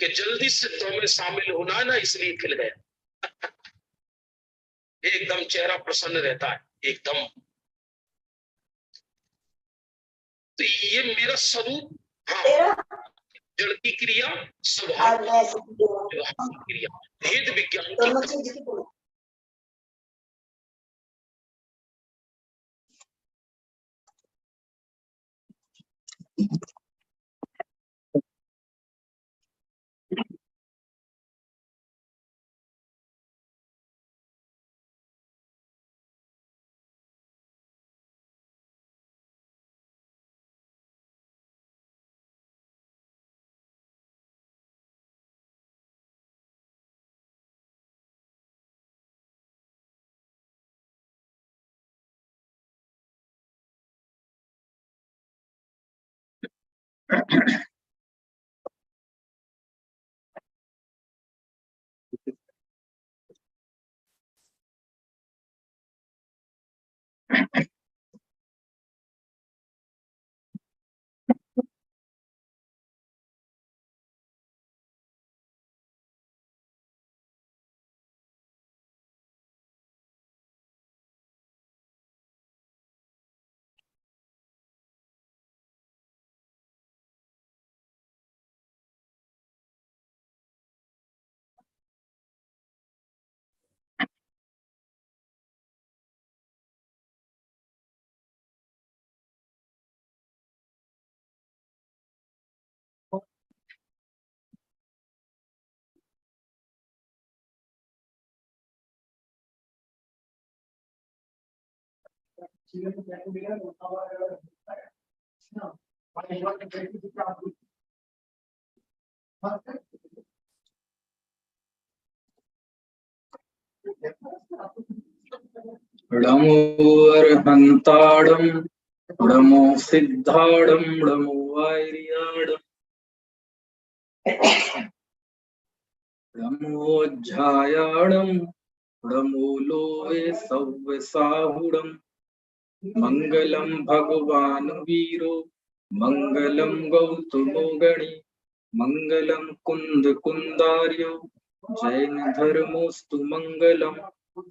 कि जल्दी से तो में शामिल होना है ना, इसलिए खिल गया। एकदम चेहरा प्रसन्न रहता है एकदम। तो ये मेरा स्वरूप, हाँ, जड़ की क्रिया, स्वभाव क्रिया, भेद विज्ञान की। णमो अर्हन्ताडं णमो सिद्धाडं णमो वायर्याडं णमो अज्झायाडं णमो लोवे सव्यसाहुडं मंगलम भगवान वीरो मंगलम गौतमो गणि मंगलम कुंद कुंदार्यो जैन धर्मोस्तु मंगलम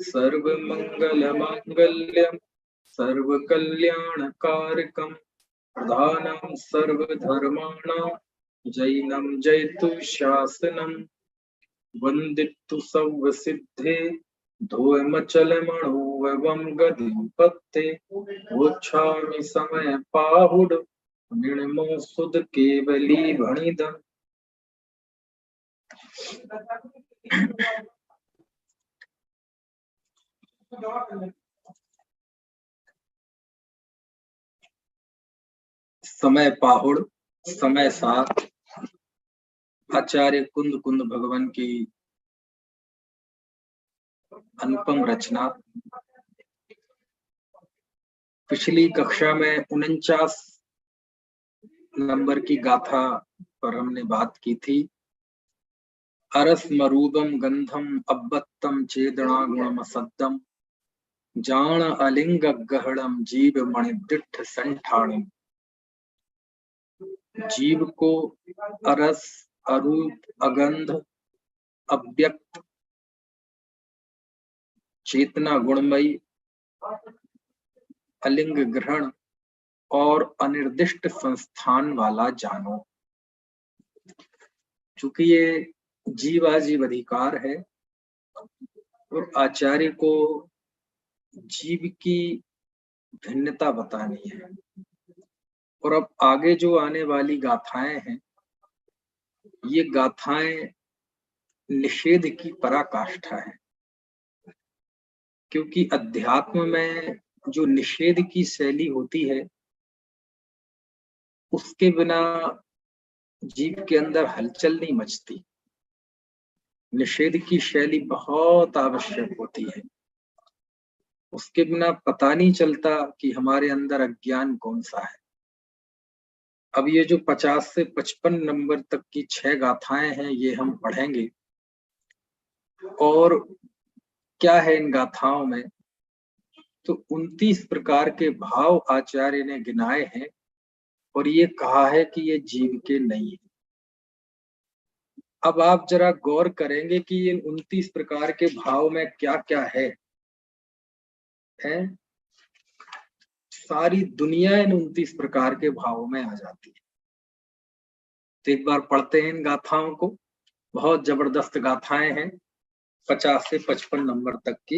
सर्व मंगल मांगल्यम सर्व कल्याण कारकम प्रधानम सर्व धर्माणां जैनम जयतु शासनम वंदितु सर्व सिद्धे धोमचलमणोवं गतिं पत्ते वोच्छामि समय पाहुड निर्मो सुद केवली भणिदम्। समय पाहुड़, समय साथ, आचार्य कुंद कुंद भगवान की अनुपम रचना। पिछली कक्षा में 49 नंबर की गाथा पर हमने बात की थी। अरस्मरूपम गंधम अब्बत्तम चेदना गुणमसद्दम जान अलिंग गहड़म जीव मणिदिठ संठाणम। जीव को अरस, अरूप, अगंध, अव्यक्त, चेतना गुणमयी, अलिंग ग्रहण और अनिर्दिष्ट संस्थान वाला जानो। चूंकि ये जीवाजीव अधिकार है और आचार्य को जीव की भिन्नता बतानी है। और अब आगे जो आने वाली गाथाएं हैं, ये गाथाएं निषेध की पराकाष्ठा है, क्योंकि अध्यात्म में जो निषेध की शैली होती है उसके बिना जीव के अंदर हलचल नहीं मचती। निषेध की शैली बहुत आवश्यक होती है, उसके बिना पता नहीं चलता कि हमारे अंदर अज्ञान कौन सा है। अब ये जो 50 से 55 नंबर तक की 6 गाथाएं हैं, ये हम पढ़ेंगे। और क्या है इन गाथाओं में, तो 29 प्रकार के भाव आचार्य ने गिनाए हैं और ये कहा है कि ये जीव के नहीं है। अब आप जरा गौर करेंगे कि इन 29 प्रकार के भाव में क्या क्या है? सारी दुनिया इन 29 प्रकार के भावों में आ जाती है। तो एक बार पढ़ते हैं इन गाथाओं को। बहुत जबरदस्त गाथाएं हैं, 50 से 55 नंबर तक की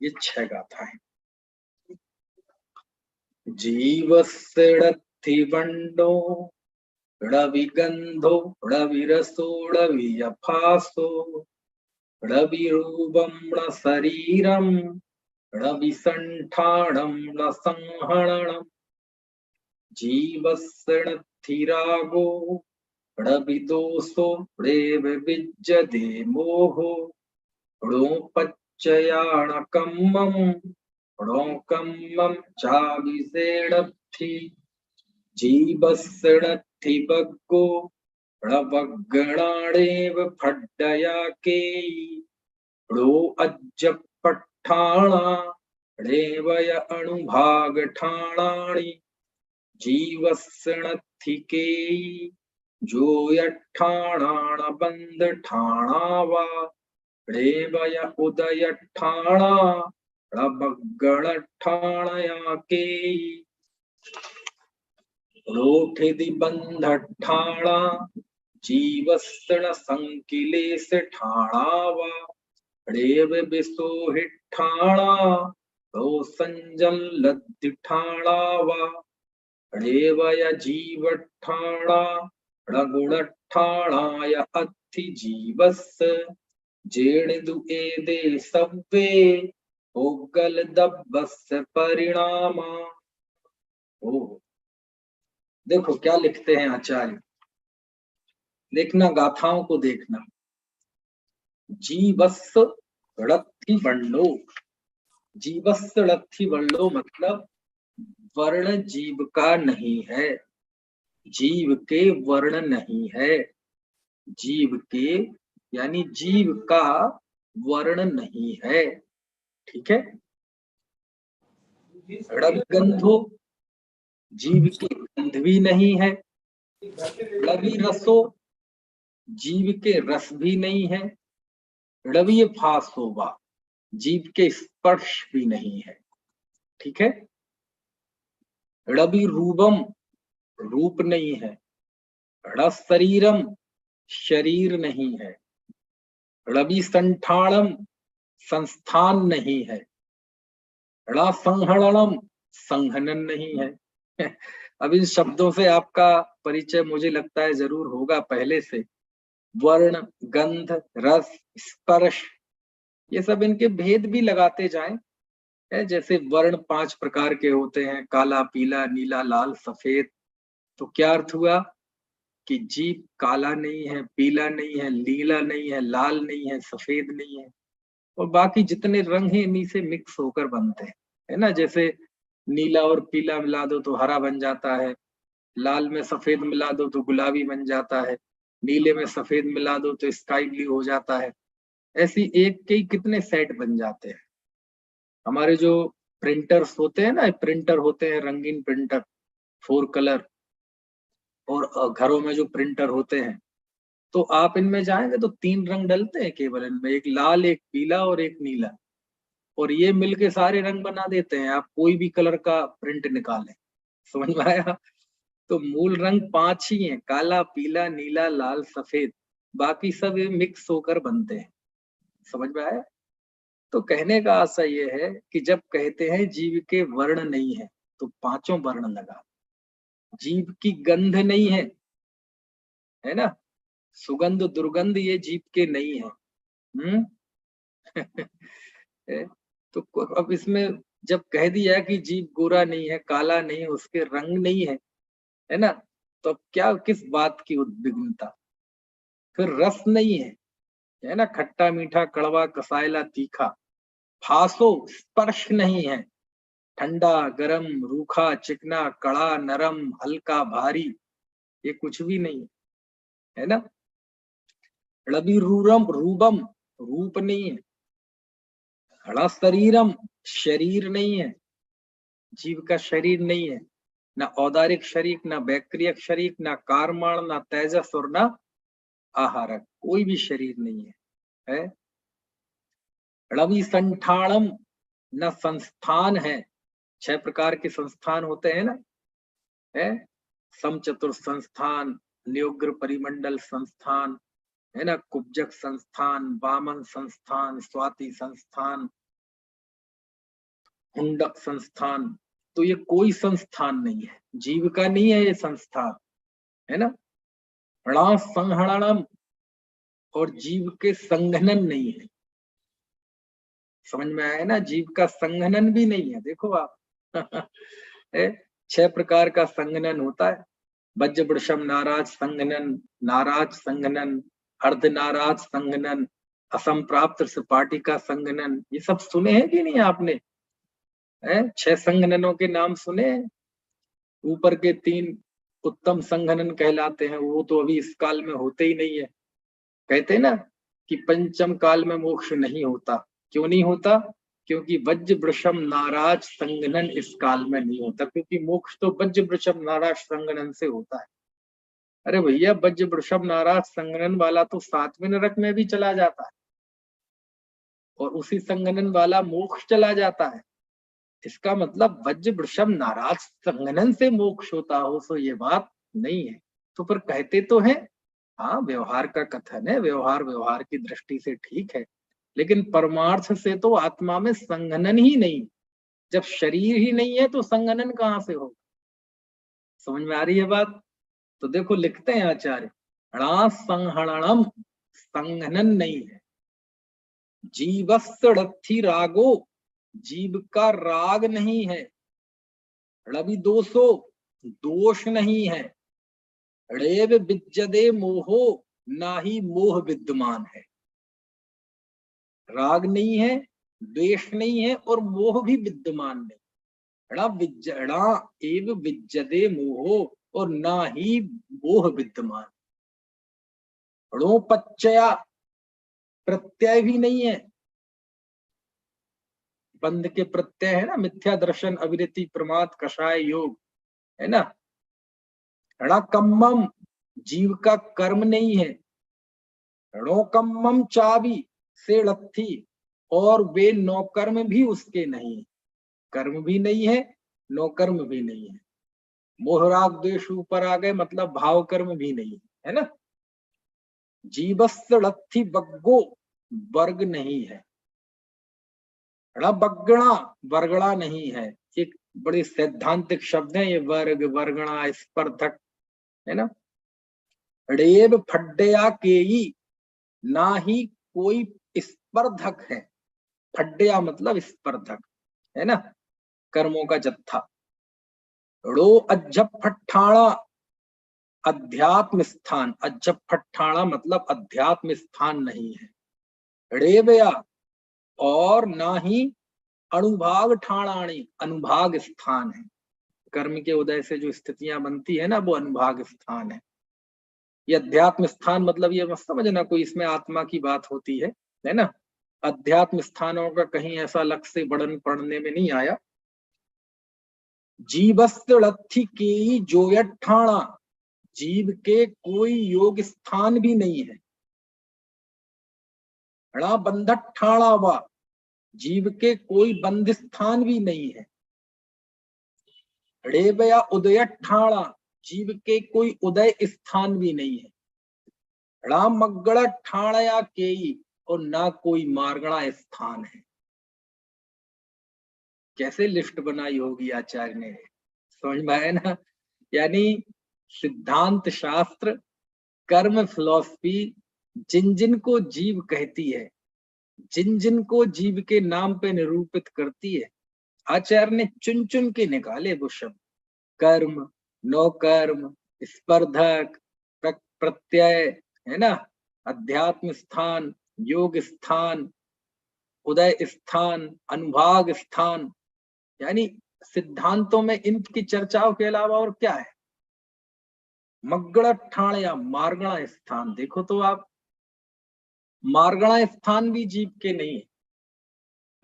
ये 6 गाथाएं। जीवस्थिवंडो णविगंधो णविरसो णवियफासो णविरूपं णशरीरं णविसंठाणं णसंहरणम् जीवस्थिरागो णविदोषो णेवविज्यते मोहो णोपच्चयाणकम्मं णोकम्मं चाविषेणद्धि जीवस्थिबग्गो णवग्गणाणेव फड्डयाकेयी णो अज्जपट्ठाणा णेवय अणुभागठाणाणि जीवस्थिकेयी जो यट्ठाणाण बंधठाणावा णेवय उदयट्ठाणा णवग्गणट्ठाणयाकेयी रोठिदि बंधठाणा जीवस्ण संकिलेश ठाणावा णेव विसोहिट्ठाणा रो संजल्लद्दिठाणावा णेवय जीवट्ठाणा णगुणट्ठाणाय अत्थि जीवस् जेणिदु एदे सव्वे ओगल दब्बस्य परिणामा। ओ देखो क्या लिखते हैं आचार्य, देखना गाथाओं को देखना। जीवस्स रत्थि वर्णो, जीवस्स रत्थि वर्णो मतलब वर्ण जीव का नहीं है, जीव के वर्ण नहीं है, जीव के यानी जीव का वर्ण नहीं है, ठीक है। णविगंधो जीव के गंध भी नहीं है, णविरसो जीव के रस भी नहीं है, णवियफासो जीव के स्पर्श भी नहीं है, ठीक है। णविरूपम रूप नहीं है, णशरीरम शरीर नहीं है, णविसंठाणम संस्थान नहीं है, णसंहरणम संहनन नहीं है। अब इन शब्दों से आपका परिचय मुझे लगता है जरूर होगा पहले से। वर्ण, गंध, रस, स्पर्श, ये सब इनके भेद भी लगाते जाएं। जैसे वर्ण 5 प्रकार के होते हैं, काला, पीला, नीला, लाल, सफेद। तो क्या अर्थ हुआ कि जीव काला नहीं है, पीला नहीं है, नीला नहीं है, लाल नहीं है, सफेद नहीं है, और बाकी जितने रंग हैं इन्हीं से मिक्स होकर बनते हैं, है ना। जैसे नीला और पीला मिला दो तो हरा बन जाता है, लाल में सफेद मिला दो तो गुलाबी बन जाता है, नीले में सफेद मिला दो तो स्काई ब्लू हो जाता है। ऐसी एक के ही कितने सेट बन जाते हैं। हमारे जो प्रिंटर्स होते हैं ना, प्रिंटर होते हैं रंगीन प्रिंटर 4 कलर, और घरों में जो प्रिंटर होते हैं, तो आप इनमें जाएंगे तो 3 रंग डलते हैं केवल इनमें, एक लाल, एक पीला और एक नीला, और ये मिलके सारे रंग बना देते हैं। आप कोई भी कलर का प्रिंट निकालें, समझ में आया। तो मूल रंग 5 ही हैं, काला, पीला, नीला, लाल, सफेद, बाकी सब ये मिक्स होकर बनते हैं, समझ में आया। तो कहने का आशय ये है कि जब कहते हैं जीव के वर्ण नहीं है, तो 5 वर्ण लगा। जीव की गंध नहीं है ना, सुगंध दुर्गंध ये जीव के नहीं है। तो अब इसमें जब कह दिया कि जीव गोरा नहीं है, काला नहीं है, उसके रंग नहीं है ना, तो अब क्या, किस बात की उद्विग्नता। फिर रस नहीं है ना, खट्टा, मीठा, कड़वा, कसायला, तीखा। फासो स्पर्श नहीं है, ठंडा, गरम, रूखा, चिकना, कड़ा, नरम, हल्का, भारी, ये कुछ भी नहीं है ना। णविरूरम रूपम रूप नहीं है, णशरीरम शरीर नहीं है, जीव का शरीर नहीं है, ना औदारिक शरीर, ना बैक्रियक शरीर, ना कारमाण, ना तेजस और ना आहारक, कोई भी शरीर नहीं है। रवि संठाणम, न संस्थान है। 6 प्रकार के संस्थान होते हैं ना, है समचतुर संस्थान, न्योग्र परिमंडल संस्थान, है ना, कुब्जक संस्थान, वामन संस्थान, स्वाति संस्थान, हुंडक संस्थान। तो ये कोई संस्थान नहीं है, जीव का नहीं है ये संस्थान, है ना। णा संहरणम, और जीव के संघनन नहीं है। समझ में आया ना, जीव का संघनन भी नहीं है। देखो आप 6 प्रकार का संघनन होता है। वज्र वृषम नाराज संघनन, नाराज संघनन, अर्ध नाराज संघनन, असम प्राप्त सपाटी का संघनन। ये सब सुने हैं कि नहीं आपने? 6 संघननों के नाम सुने हैं। ऊपर के 3 उत्तम संघनन कहलाते हैं, वो तो अभी इस काल में होते ही नहीं है। कहते हैं ना कि पंचम काल में मोक्ष नहीं होता। क्यों नहीं होता? क्योंकि वज्र वृषम नाराज संघनन इस काल में नहीं होता, क्योंकि मोक्ष तो वज्र वृषम नाराज संघनन से होता है। अरे भैया, वज्र वृषभ नाराज संघनन वाला तो 7वें नरक में भी चला जाता है, और उसी संघनन वाला मोक्ष चला जाता है। इसका मतलब वज्र वृषभ नाराज संघनन से मोक्ष होता हो, सो ये बात नहीं है। तो फिर कहते तो हैं, हाँ व्यवहार का कथन है, व्यवहार की दृष्टि से ठीक है, लेकिन परमार्थ से तो आत्मा में संघनन ही नहीं। जब शरीर ही नहीं है तो संघनन कहाँ से होगा? समझ में आ रही है बात? तो देखो लिखते हैं आचार्य, णा संहरणम, संघनन नहीं है। जीवस्सड़थी रागो, जीव का राग नहीं है। रवि दोषो, दोष नहीं है। णेव विज्जदे मोहो, ना ही मोह विद्यमान है। राग नहीं है, द्वेष नहीं है, और मोह भी विद्यमान नहीं। णा एव विज्जदे मोहो, और ना ही मोह विद्यमान। णोपच्चया, प्रत्यय भी नहीं है। बंध के प्रत्यय है ना, मिथ्या दर्शन, अविरति, प्रमाद, कषाय, योग, है ना। णकम्मम, जीव का कर्म नहीं है। णोकम्मम चाबी से लत्थी, और वे नौकर्म भी उसके नहीं है। कर्म भी नहीं है, नौकर्म भी नहीं है। मोहराग द्वेष ऊपर आ गए, मतलब भाव कर्म भी नहीं है ना। जीवस्य लत्थी बग्गो, वर्ग नहीं है। बग्गणा, वर्गणा नहीं है। एक बड़े सैद्धांतिक शब्द है ये, वर्ग, वर्गणा, स्पर्धक, है ना। ड़ेब फड्डया केई, ना ही कोई स्पर्धक है। फड्डया मतलब स्पर्धक, है ना, कर्मों का जत्था। ड़ो अज्जप फट्ठाणा, अध्यात्म स्थान। अज्जप फट्ठाणा मतलब अध्यात्म स्थान नहीं है। ड़ेबया, और ना ही अणुभाग ठाणाणी, अनुभाग स्थान है। कर्म के उदय से जो स्थितियां बनती है ना, वो अनुभाग स्थान है। ये अध्यात्म स्थान मतलब ये मत समझना कोई इसमें आत्मा की बात होती है ना। अध्यात्म स्थानों का कहीं ऐसा लक्ष्य से वर्णन पढ़ने में नहीं आया। जीवस्ती के जोयठाणा, जीव के कोई योग स्थान भी नहीं है। णा बंधक ठाणा वा, जीव के कोई बंध स्थान भी नहीं है। ड़ेबया उदय ठाणा, जीव के कोई उदय स्थान भी नहीं है। णा मग्गड़ ठाणया केई, और ना कोई मार्गणा स्थान है। कैसे लिस्ट बनाई होगी आचार्य ने, समझ में आया ना। यानी सिद्धांत शास्त्र, कर्म फिलॉसफी, जिन जिन को जीव कहती है, जिन जिन को जीव के नाम पे निरूपित करती है, आचार्य ने चुन चुन के निकाले वो शब्द। कर्म, नौकर्म, स्पर्धक, प्रत्यय, है ना, अध्यात्म स्थान, योग स्थान, उदय स्थान, अनुभाग स्थान। यानी सिद्धांतों में इनकी चर्चाओं के अलावा और क्या है? मग्गड़ ठाण या मार्गणा स्थान। देखो तो आप, मार्गणा स्थान भी जीव के नहीं है,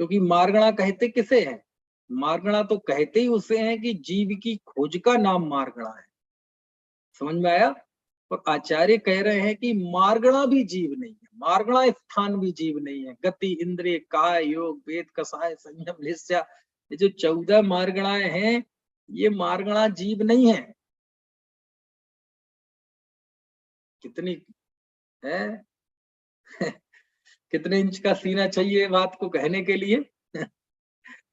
क्योंकि मार्गणा कहते किसे है? मार्गणा तो कहते ही उसे हैं कि जीव की खोज का नाम मार्गणा है। समझ में आया? और आचार्य कह रहे हैं कि मार्गणा भी जीव नहीं है, मार्गणा स्थान भी जीव नहीं है। गति, इंद्रिय, काय, योग, वेद, कषाय, संयम, लिस्या, ये जो 14 मार्गणाएं हैं, ये मार्गणा जीव नहीं है। कितनी है कितने इंच का सीना चाहिए बात को कहने के लिए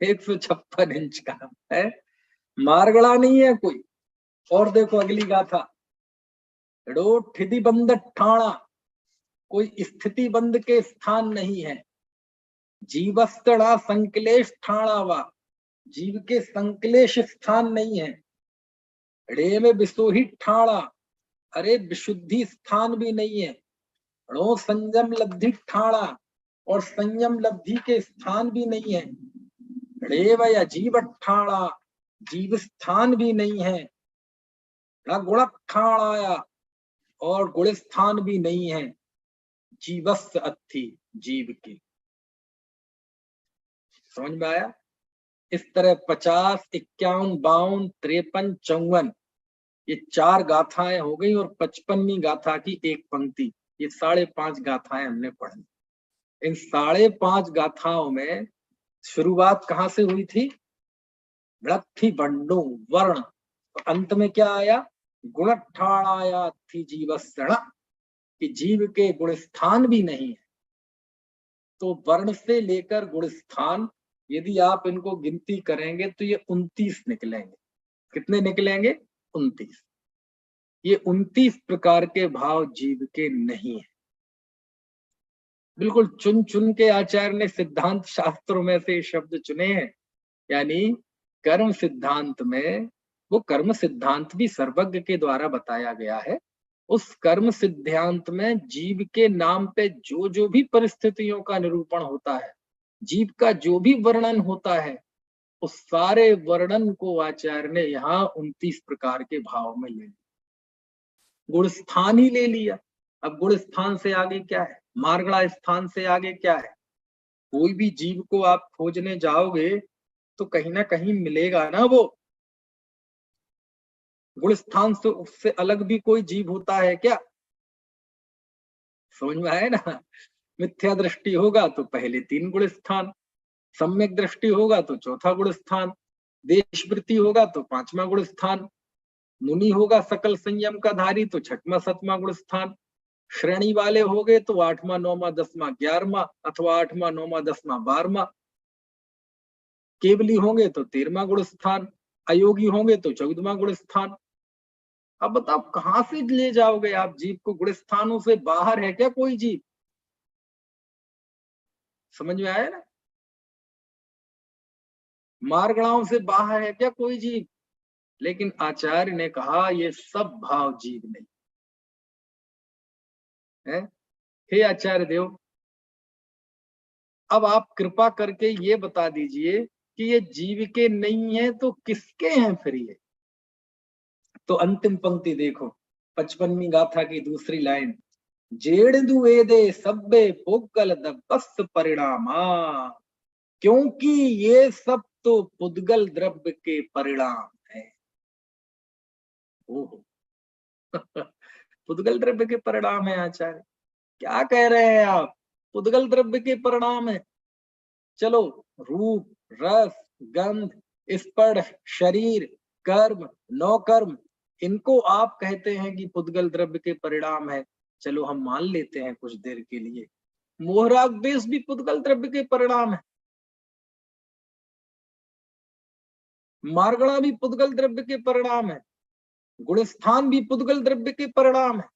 156 इंच का है, मार्गणा नहीं है कोई। और देखो अगली गाथा, रो ठिदी बंद ठाणा, कोई स्थिति बंद के स्थान नहीं है। जीवस्तड़ा संकलेश ठाणावा, जीव के संकलेश स्थान नहीं है। रे में विशोही ठाणा, अरे विशुद्धि स्थान भी नहीं है। रो संयम लब्धि ठाणा, और संयम लब्धि के स्थान भी नहीं है। रेव या जीव ठाणा, जीव स्थान भी नहीं है। गुण ठाणाया, और गुण स्थान भी नहीं है। जीवस्य अत्थि, जीव की। समझ में आया? इस तरह 50, 51, 52, 53, 54 ये 4 गाथाएं हो गई, और 55वीं गाथा की एक पंक्ति। ये 5.5 गाथाएं हमने पढ़ी। इन 5.5 गाथाओं में शुरुआत कहां से हुई थी? वृत्ति बंडो वर्ण, तो अंत में क्या आया? गुणठाणाया थी जीवस्रण, कि जीव के गुण स्थान भी नहीं है। तो वर्ण से लेकर गुण स्थान यदि आप इनको गिनती करेंगे तो ये 29 निकलेंगे। कितने निकलेंगे? 29। ये 29 प्रकार के भाव जीव के नहीं है। बिल्कुल चुन चुन के आचार्य ने सिद्धांत शास्त्रों में से शब्द चुने हैं। यानी कर्म सिद्धांत में, वो कर्म सिद्धांत भी सर्वज्ञ के द्वारा बताया गया है। उस कर्म सिद्धांत में जीव के नाम पे जो जो भी परिस्थितियों का निरूपण होता है, जीव का जो भी वर्णन होता है, उस सारे वर्णन को आचार्य ने यहाँ 29 प्रकार के भाव में ले लिया। गुण स्थान ही ले लिया। अब गुण स्थान से आगे क्या है? मार्गणा स्थान से आगे क्या है? कोई भी जीव को आप खोजने जाओगे तो कहीं ना कहीं मिलेगा ना वो। गुण स्थान से उससे अलग भी कोई जीव होता है क्या? समझ में आए ना? मिथ्या दृष्टि होगा तो पहले 3 गुण स्थान, सम्यक दृष्टि होगा तो 4था गुण स्थान, देशवृत्ति होगा तो 5वां गुण स्थान, मुनि होगा सकल संयम का धारी तो 6वां 7वां गुण स्थान, श्रेणी वाले हो गए तो 8वां 9वां 10वां 11वां, अथवा 8वां 9वां 10वां 12वां, केवली होंगे तो 13वां गुण स्थान, अयोगी होंगे तो 14वां गुण स्थान। अब बताओ कहां से ले जाओगे आप जीव को? गुण स्थानों से बाहर है क्या कोई जीव? समझ में आया ना? मार्गणाओं से बाहर है क्या कोई जीव? लेकिन आचार्य ने कहा ये सब भाव जीव नहीं है। हे आचार्य देव, अब आप कृपा करके ये बता दीजिए कि ये जीव के नहीं है तो किसके हैं फिर ये? तो अंतिम पंक्ति देखो, 55वीं गाथा की दूसरी लाइन, जेड़दु वेदे सब्बे पोगल दबस परिणामा, क्योंकि ये सब तो पुद्गल द्रव्य के परिणाम है। ओहो पुद्गल द्रव्य के परिणाम है आचार्य? क्या कह रहे हैं आप? पुद्गल द्रव्य के परिणाम है? चलो, रूप, रस, गंध, स्पर्श, शरीर, कर्म, नौकर्म, इनको आप कहते हैं कि पुद्गल द्रव्य के परिणाम है। चलो हम मान लेते हैं कुछ देर के लिए, मोहराग देश भी पुद्गल द्रव्य के परिणाम है, मार्गणा भी पुद्गल द्रव्य के परिणाम है, गुणस्थान भी पुद्गल द्रव्य के परिणाम है।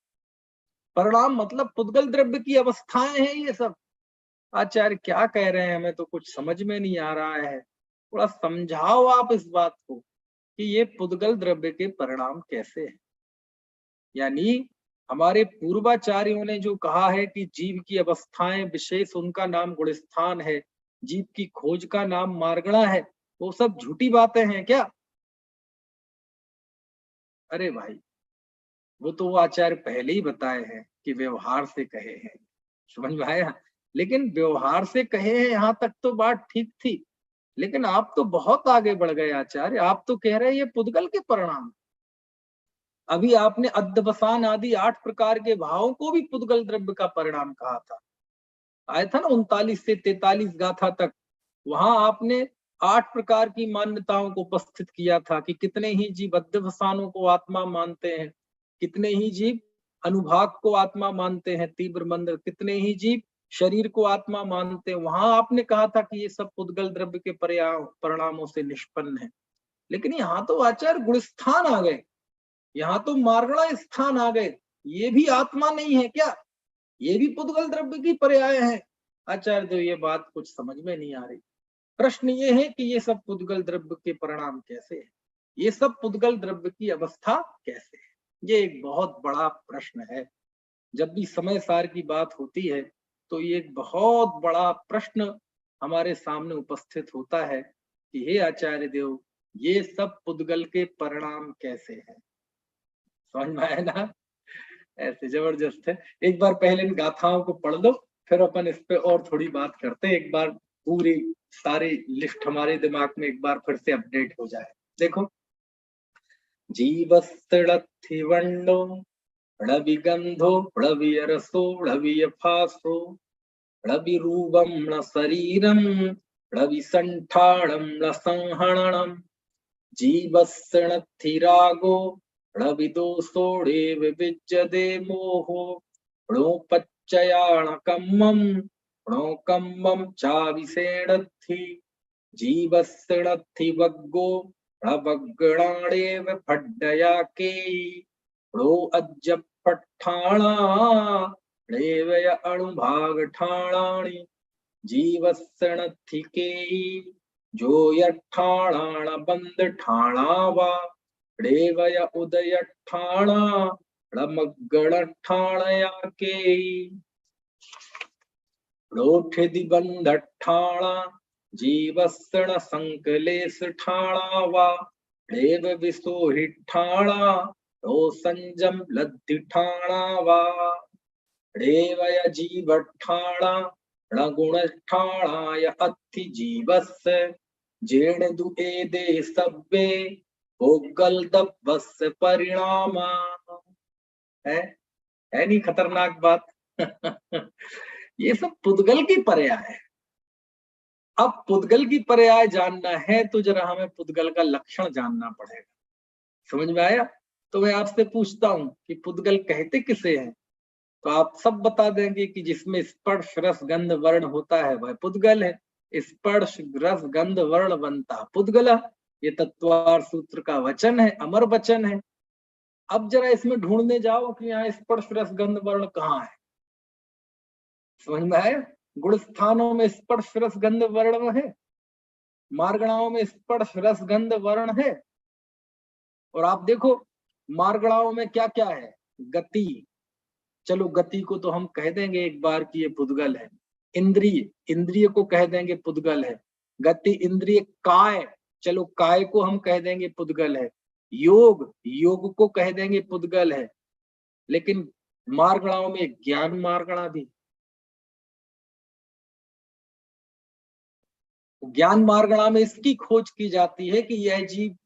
परिणाम मतलब पुद्गल द्रव्य की अवस्थाएं हैं ये सब। आचार्य क्या कह रहे हैं? हमें तो कुछ समझ में नहीं आ रहा है। थोड़ा समझाओ आप इस बात को कि ये पुद्गल द्रव्य के परिणाम कैसे हैं। यानी हमारे पूर्वाचार्यों ने जो कहा है कि जीव की अवस्थाएं विशेष उनका नाम गुणस्थान है, जीव की खोज का नाम मार्गणा है, वो सब झूठी बातें हैं क्या? अरे भाई, वो तो वो आचार्य पहले ही बताए हैं कि व्यवहार से कहे हैं। समझ में आया? लेकिन व्यवहार से कहे हैं यहाँ तक तो बात ठीक थी, लेकिन आप तो बहुत आगे बढ़ गए आचार्य। आप तो कह रहे हैं ये पुद्गल के परिणाम। अभी आपने अध्यवसान आदि 8 प्रकार के भावों को भी पुद्गल द्रव्य का परिणाम कहा था। आया था ना 39 से 43 गाथा तक, वहां आपने 8 प्रकार की मान्यताओं को उपस्थित किया था कि कितने ही जीव अध्यवसानों को आत्मा मानते हैं, कितने ही जीव अनुभाग को आत्मा मानते हैं, तीव्र मंद, कितने ही जीव शरीर को आत्मा मानते हैं। वहां आपने कहा था कि ये सब पुद्गल द्रव्य के परिणामों से निष्पन्न है। लेकिन यहाँ तो आचार्य गुणस्थान आ गए, यहाँ तो मार्गणा स्थान आ गए, ये भी आत्मा नहीं है क्या? ये भी पुद्गल द्रव्य की पर्याय है। आचार्य देव ये बात कुछ समझ में नहीं आ रही। प्रश्न ये है कि ये सब पुद्गल द्रव्य के परिणाम कैसे है, ये सब पुद्गल द्रव्य की अवस्था कैसे है? ये एक बहुत बड़ा प्रश्न है। जब भी समय सार की बात होती है तो ये एक बहुत बड़ा प्रश्न हमारे सामने उपस्थित होता है कि हे आचार्य देव, ये सब पुद्गल के परिणाम कैसे हैं? समझ में आया ना? ऐसे जबरदस्त है। एक बार पहले इन गाथाओं को पढ़ लो, फिर अपन इस पे और थोड़ी बात करते हैं। एक बार पूरी सारी लिस्ट हमारे दिमाग में एक बार फिर से अपडेट हो जाए। देखो, जीवस्तड़थिवंडो णविगंधो णविरसो णवियफासो णविरूपं न शरीरं णविसंठाणं न संहरणं जीवस्सणथिरागो णविदोषोड़े विविज्यते मोहो णोपच्चयाणकम्मं णोकम्मं चाविषेणद्धि जीवस्सणथिवग्गो णवग्गणाणेव फड्डयाकेयी णो अज्जपट्ठाणा णेवय अणुभागठाणानि जीवस्सणथिकेयी जो यठाणाण बंद ठाणा वा णेवय उदय ठाणा णमग्गण ठाणया केयी णोठिदि बंध ठाणा जीवस्सण संकलेश ठाणा वा णेव विसोहि ठाणा णो संजम लद्धि ठाणा वा णेवय जीव ठाणा णगुण ठाणाय अत्थि जीवस्य जेण दुएदे सब्बे भोगल दब्बस्य परिणामा। है नहीं खतरनाक बात? ये सब पुद्गल की पर्याय है। अब पुद्गल की पर्याय जानना है तो जरा हमें पुद्गल का लक्षण जानना पड़ेगा। समझ में आया? तो मैं आपसे पूछता हूं कि पुद्गल कहते किसे हैं? तो आप सब बता देंगे कि जिसमें स्पर्श रस गंध वर्ण होता है वह पुद्गल है। स्पर्श रस गंध वर्ण बनता पुद्गल। ये तत्वार सूत्र का वचन है, अमर वचन है। अब जरा इसमें ढूंढने जाओ कि यहाँ स्पर्श रस गंध वर्ण कहाँ है। समझ में आया? गुण स्थानों में स्पर्श रस गंध वर्ण है, मार्गणाओं में स्पर्श रस गंध वर्ण है। और आप देखो मार्गणाओं में क्या क्या है? गति, चलो गति को तो हम कह देंगे एक बार कि ये पुद्गल है। इंद्रिय, इंद्रिय को कह देंगे पुद्गल है। गति इंद्रिय। काय, चलो काय को हम कह देंगे पुद्गल है। योग, योग को कह देंगे पुद्गल है। लेकिन मार्गणाओं में ज्ञान मार्गणा भी, ज्ञान मार्गणा में इसकी खोज की जाती है कि यह जीव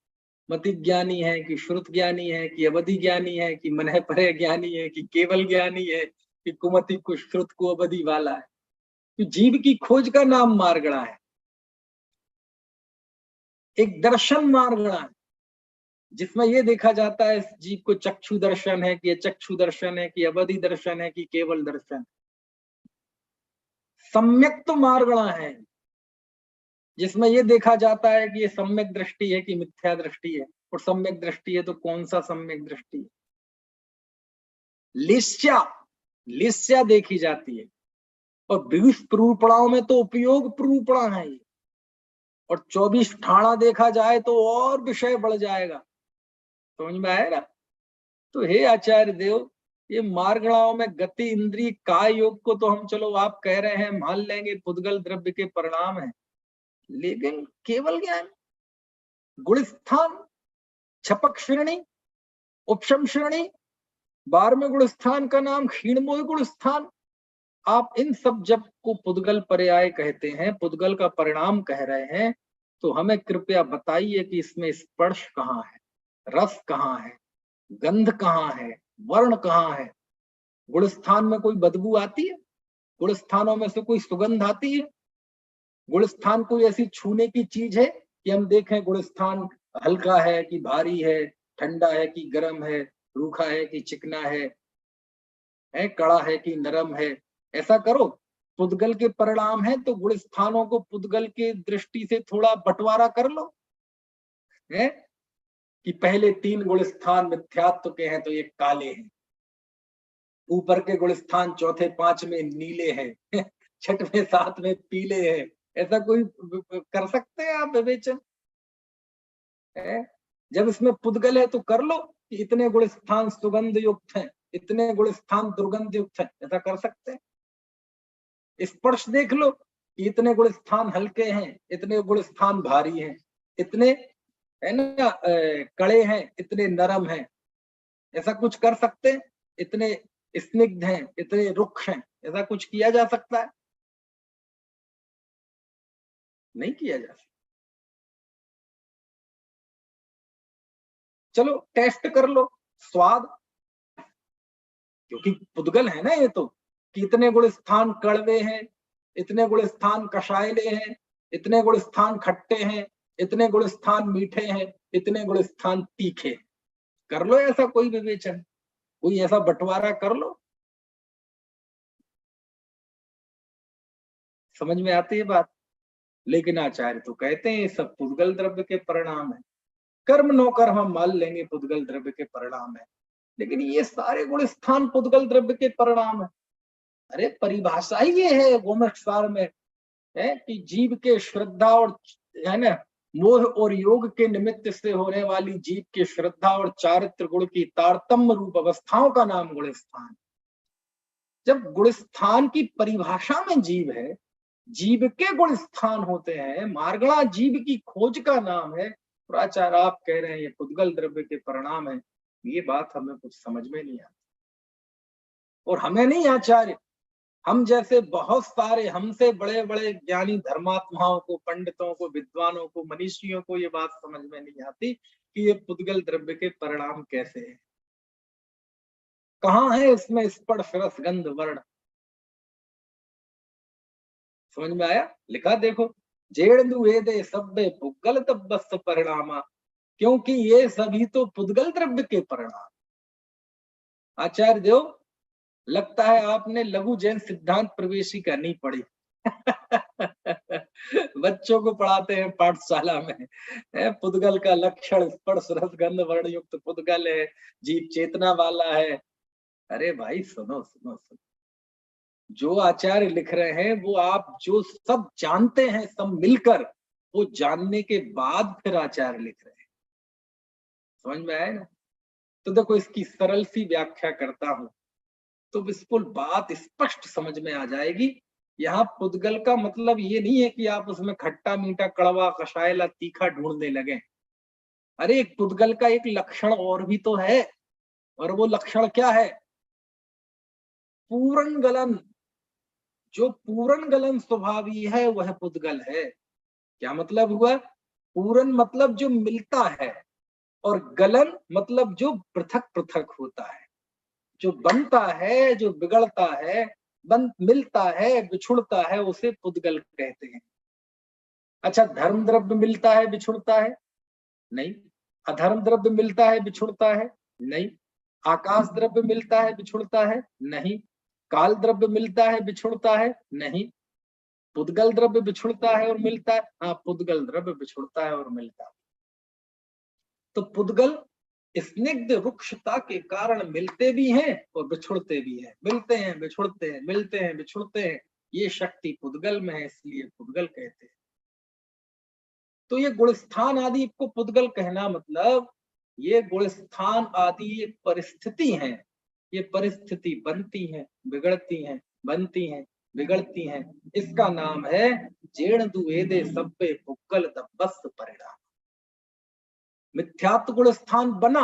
मति ज्ञानी है कि श्रुत ज्ञानी है कि अवधि ज्ञानी है कि मनः परे ज्ञानी है कि केवल ज्ञानी है कि कुमति को श्रुत को अवधि वाला है। तो जीव की खोज का नाम मार्गणा है। एक दर्शन मार्गणा है जिसमें यह देखा जाता है इस जीव को चक्षु दर्शन है कि चक्षु दर्शन है कि अवधि दर्शन है कि केवल दर्शन। सम्यक तो मार्गणा है जिसमें यह देखा जाता है कि ये सम्यक दृष्टि है कि मिथ्या दृष्टि है, और सम्यक दृष्टि है तो कौन सा सम्यक दृष्टि है। लिस्या, लिस्या देखी जाती है। और 20 प्रूपणाओं में तो उपयोग प्रूपणा है ये। और 24 ठाणा देखा जाए तो और विषय बढ़ जाएगा। समझ में आया ना? तो हे आचार्य देव, ये मार्गणाओं में गति इंद्रिय काय योग को तो हम चलो आप कह रहे हैं मान लेंगे पुद्गल द्रव्य के परिणाम है, लेकिन केवल ज्ञान, गुणस्थान, छपक श्रेणी, उपशम श्रेणी, 12वें गुणस्थान का नाम क्षीणमोह गुणस्थान, आप इन सब जब को पुद्गल पर्याय कहते हैं, पुद्गल का परिणाम कह रहे हैं, तो हमें कृपया बताइए कि इसमें स्पर्श कहाँ है, रस कहाँ है, गंध कहाँ है, वर्ण कहाँ है? गुण स्थान में कोई बदबू आती है? गुण स्थानों में से कोई सुगंध आती है? गुण स्थान कोई ऐसी छूने की चीज है कि हम देखें गुण स्थान हल्का है कि भारी है, ठंडा है कि गर्म है, रूखा है कि चिकना है, कड़ा है कि नरम है? ऐसा करो। पुद्गल के परिणाम है तो गुण स्थानों को पुद्गल के दृष्टि से थोड़ा बंटवारा कर लो, है कि पहले 3 गुण स्थान मिथ्यात्व के हैं तो ये काले हैं, ऊपर के गुण स्थान चौथे 5 में नीले हैं, छठवें 7 में पीले हैं। ऐसा कोई कर सकते हैं आप विवेचन? जब इसमें पुद्गल है तो कर लो कि इतने गुण स्थान सुगंध युक्त हैं, इतने गुण स्थान दुर्गंध युक्त हैं। ऐसा कर सकते हैं। स्पर्श देख लो कि इतने गुण स्थान हल्के हैं, इतने गुण स्थान भारी हैं, इतने है ना कड़े हैं, इतने नरम हैं। ऐसा कुछ कर सकते हैं? इतने स्निग्ध हैं, इतने रुक्ष हैं। ऐसा कुछ किया जा सकता है? नहीं किया जा सकता। चलो टेस्ट कर लो स्वाद, क्योंकि पुद्गल है ना ये तो, कि इतने गुण स्थान कड़वे हैं, इतने गुण स्थान कषायले हैं, इतने गुण स्थान खट्टे हैं, इतने गुण स्थान मीठे हैं, इतने गुण स्थान तीखे। कर लो ऐसा कोई विवेचन, कोई ऐसा बंटवारा कर लो। समझ में आती है बात? लेकिन आचार्य तो कहते हैं ये सब पुद्गल द्रव्य के परिणाम है। कर्म नो कर्म हम मान लेंगे पुद्गल द्रव्य के परिणाम है, लेकिन ये सारे गुण स्थान पुद्गल द्रव्य के परिणाम है। अरे परिभाषा ही ये है गोमठ सार में, है कि जीव के श्रद्धा और है ना मोह और योग के निमित्त से होने वाली जीव के श्रद्धा और चारित्र गुण की तारतम्य रूप अवस्थाओं का नाम गुण स्थान। जब गुण स्थान की परिभाषा में जीव है, जीव के गुण स्थान होते हैं, मार्गणा जीव की खोज का नाम है, और आचार्य आप कह रहे हैं ये पुद्गल द्रव्य के परिणाम है। ये बात हमें कुछ समझ में नहीं आती। और हमें नहीं आचार्य, हम जैसे बहुत सारे हमसे बड़े बड़े ज्ञानी धर्मात्माओं को, पंडितों को, विद्वानों को, मनीषियों को ये बात समझ में नहीं आती कि ये पुद्गल द्रव्य के परिणाम कैसे हैं। कहाँ है इसमें स्पर्श रस गंध वर्ण? समझ में आया? लिखा देखो, जेड़ु वेदे सब्बे पुद्गल तब्बस परिणामा, क्योंकि ये सभी तो पुद्गल द्रव्य के परिणाम। आचार्य देव, लगता है आपने लघु जैन सिद्धांत प्रवेशिका नहीं पढ़ी। बच्चों को पढ़ाते हैं पाठशाला में, पुद्गल का लक्षण स्पर्श रस गंध वर्ण युक्त पुद्गल है, जीव चेतना वाला है। अरे भाई सुनो सुनो सुनो, जो आचार्य लिख रहे हैं वो आप जो सब जानते हैं सब मिलकर, वो जानने के बाद फिर आचार्य लिख रहे हैं। समझ में आया ना? तो देखो इसकी सरल सी व्याख्या करता हूं तो बिल्कुल बात स्पष्ट समझ में आ जाएगी। यहाँ पुद्गल का मतलब ये नहीं है कि आप उसमें खट्टा मीठा कड़वा कषायला तीखा ढूंढने लगे। अरे एक पुद्गल का एक लक्षण और भी तो है, और वो लक्षण क्या है? पूर्ण गलन। जो पूर्ण गलन स्वभावी है वह पुद्गल है। क्या मतलब हुआ? पूर्ण मतलब जो मिलता है, और गलन मतलब जो पृथक पृथक होता है, जो बनता है, जो बिगड़ता है, मिलता है, बिछुड़ता है, उसे पुद्गल कहते हैं। अच्छा, धर्म द्रव्य मिलता है बिछुड़ता है? नहीं। अधर्म द्रव्य मिलता है बिछुड़ता है? नहीं। आकाश द्रव्य मिलता है बिछुड़ता है? नहीं। काल द्रव्य मिलता है बिछुड़ता है? नहीं। पुद्गल द्रव्य बिछुड़ता है और मिलता है? हाँ, पुद्गल द्रव्य बिछुड़ता है और मिलता है। तो पुद्गल स्निग्ध रुक्षता के कारण मिलते भी हैं और बिछुड़ते भी हैं, मिलते हैं बिछुड़ते हैं, मिलते हैं बिछुड़ते हैं। ये शक्ति पुद्गल में है, इसलिए पुद्गल कहते हैं। तो ये गुणस्थान आदि को पुद्गल कहना मतलब ये गुणस्थान आदि ये परिस्थिति है, ये परिस्थिति बनती है, बिगड़ती है, बनती है, बिगड़ती है। इसका नाम है जेण दुवेदे सब्बे पुद्गल तब्बस परिणाम। मिथ्यात्व गुण स्थान बना